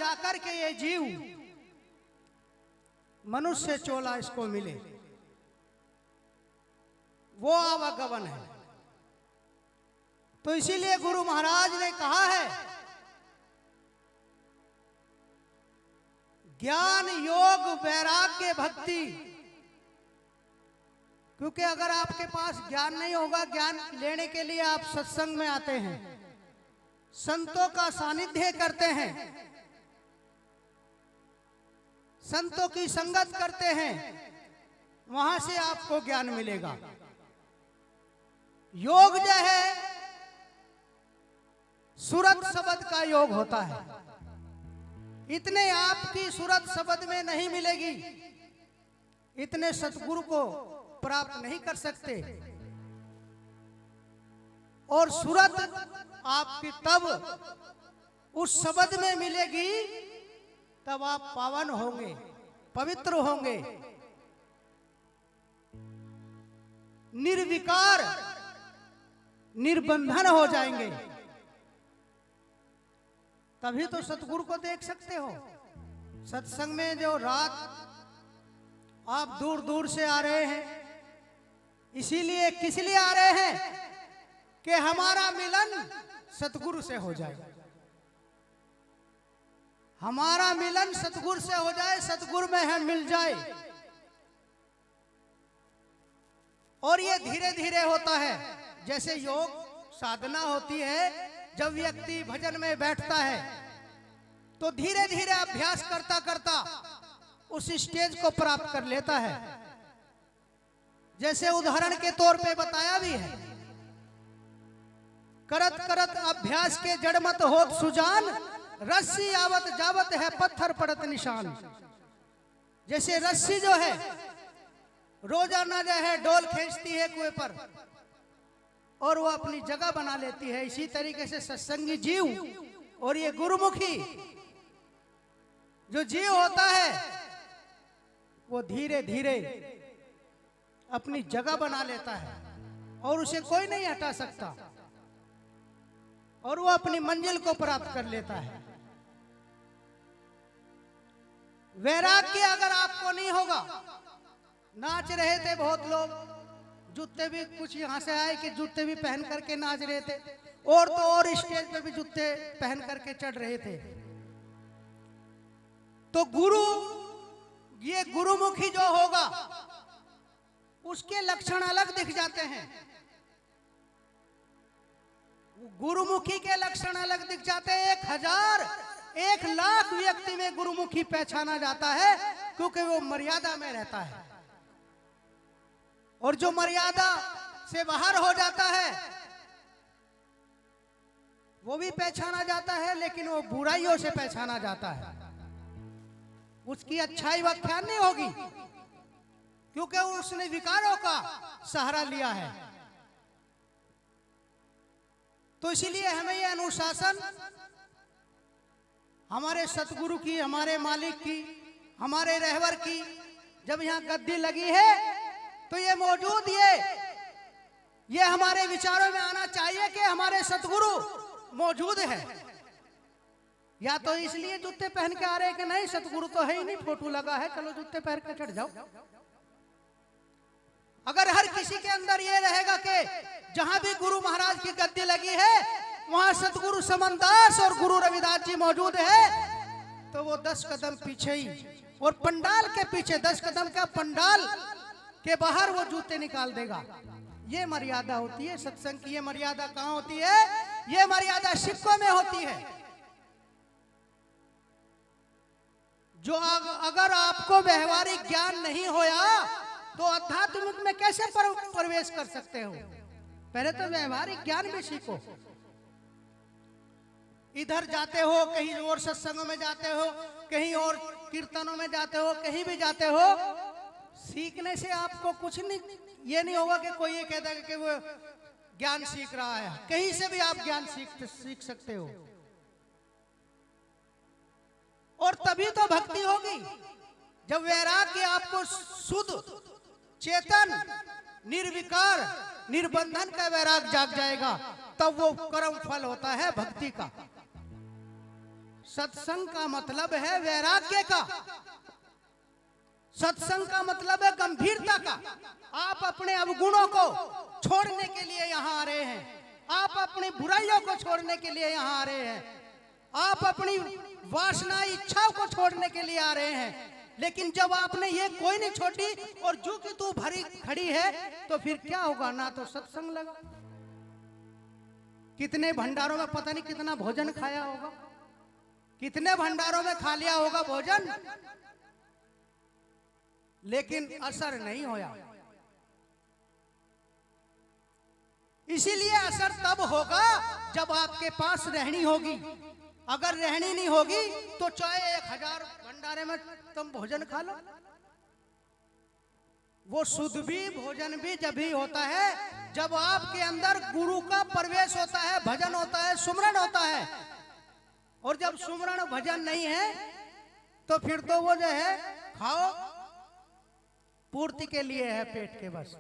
जाकर के ये जीव मनुष्य चोला इसको मिले, वो आवागमन है। तो इसीलिए गुरु महाराज ने कहा है, ज्ञान योग वैराग्य भक्ति। क्योंकि अगर आपके पास ज्ञान नहीं होगा, ज्ञान लेने के लिए आप सत्संग में आते हैं, संतों का सानिध्य करते हैं, संतों की संगत करते हैं, वहां से आपको ज्ञान मिलेगा। योग जो है सूरत शब्द का योग होता है। इतने आपकी सूरत शब्द में नहीं मिलेगी, इतने सतगुरु को प्राप्त नहीं कर सकते। और सूरत आपकी तब उस शब्द में मिलेगी, तब आप पावन होंगे, पवित्र होंगे, निर्विकार निर्बंधन हो जाएंगे। तभी तो सतगुरु को देख सकते हो। सत्संग में जो रात आप दूर दूर से आ रहे हैं, इसीलिए किस लिए आ रहे हैं कि हमारा मिलन सतगुरु से हो जाए, हमारा मिलन सतगुरु से हो जाए, सतगुरु में हम मिल जाए। और ये धीरे धीरे होता है। जैसे योग साधना होती है, जब व्यक्ति भजन में बैठता है तो धीरे धीरे अभ्यास करता करता उस स्टेज को प्राप्त कर लेता है। जैसे उदाहरण के तौर पे बताया भी है, करत करत अभ्यास के जड़मत होत सुजान, रस्सी आवत जावत है पत्थर पड़त निशान। जैसे रस्सी जो है रोजाना जो है डोल खींचती है कुएं पर और वो अपनी जगह बना लेती है, इसी तरीके से सत्संगी जीव और ये गुरुमुखी जो जीव होता है वो धीरे धीरे अपनी जगह बना लेता है और उसे कोई नहीं हटा सकता और वो अपनी मंजिल को प्राप्त कर लेता है। वैराग्य अगर आपको नहीं होगा, नाच रहे थे बहुत लोग, जूते भी कुछ यहां से आए कि जूते भी पहन करके नाच रहे थे, और तो और स्टेज पे भी जूते पहन करके चढ़ रहे थे। तो गुरु, ये गुरुमुखी जो होगा उसके लक्षण अलग दिख जाते हैं। गुरुमुखी के लक्षण अलग दिख जाते हैं। 1000 1,00,000 व्यक्ति में गुरुमुखी पहचाना जाता है, क्योंकि वो मर्यादा में रहता है। और जो मर्यादा से बाहर हो जाता है वो भी पहचाना जाता है, लेकिन वो बुराइयों से पहचाना जाता है। उसकी अच्छाई व्याख्यान नहीं होगी, क्योंकि उसने विकारों का सहारा लिया है। तो इसीलिए हमें ये अनुशासन हमारे सतगुरु की, हमारे मालिक की, हमारे रहबर की, जब यहाँ गद्दी लगी है तो ये मौजूद, ये हमारे विचारों में आना चाहिए कि हमारे सतगुरु मौजूद है। या तो इसलिए जूते पहन के आ रहे हैं कि नहीं सतगुरु तो है ही नहीं, फोटो लगा है, चलो जूते पहन के चढ़ जाओ। अगर हर किसी के अंदर ये रहेगा कि जहां भी गुरु महाराज की गद्दी लगी है वहां सतगुरु समनदास और गुरु रविदास जी मौजूद है, तो वो 10 कदम पीछे ही, और पंडाल के पीछे 10 कदम का पंडाल के बाहर वो जूते निकाल देगा। ये मर्यादा होती है सत्संग की। ये मर्यादा कहाँ होती है? ये मर्यादा सिक्कों में होती है। जो अगर आपको व्यवहारिक ज्ञान नहीं होया तो आध्यात्मिक में कैसे प्रवेश कर सकते हो? पहले तो व्यवहारिक ज्ञान भी सीखो। इधर जाते हो, कहीं और सत्संगों में जाते हो, कहीं और कीर्तनों में जाते हो, कहीं भी जाते हो, सीखने से आपको कुछ नहीं, ये नहीं होगा कि कोई ये कहता है कि वो ज्ञान सीख रहा है। कहीं से भी आप ज्ञान सीख सकते हो। और तभी तो भक्ति होगी जब वैराग्य आपको शुद्ध, चेतन, निर्विकार, निर्बंधन का वैराग जाग जाएगा, तब वो कर्म फल होता है भक्ति का। सत्संग का मतलब है वैराग्य का, सत्संग का मतलब है गंभीरता का। आप अपने अवगुणों को छोड़ने के लिए यहाँ आ रहे हैं, आप अपनी बुराइयों को छोड़ने के लिए यहाँ आ रहे हैं, आप अपनी वासना इच्छाओं को छोड़ने के लिए आ रहे हैं। लेकिन जब आपने ये कोई नहीं छोड़ी और जो कि तू भरी खड़ी है, तो फिर क्या होगा? ना तो सत्संग लगा। कितने भंडारों में पता नहीं कितना भोजन खाया होगा, कितने भंडारों में खा लिया होगा भोजन, लेकिन असर नहीं होया। इसीलिए असर तब होगा जब आपके पास रहनी होगी। अगर रहनी नहीं होगी तो चाहे 1000 भंडारे में तुम भोजन खा लो, वो शुद्ध भी भोजन भी जब भी होता है जब आपके अंदर गुरु का प्रवेश होता है, भजन होता है, सुमरन होता है। और जब सुमरन भजन नहीं है तो फिर तो वो जो है खाओ पूर्ति के लिए है, पेट के बस।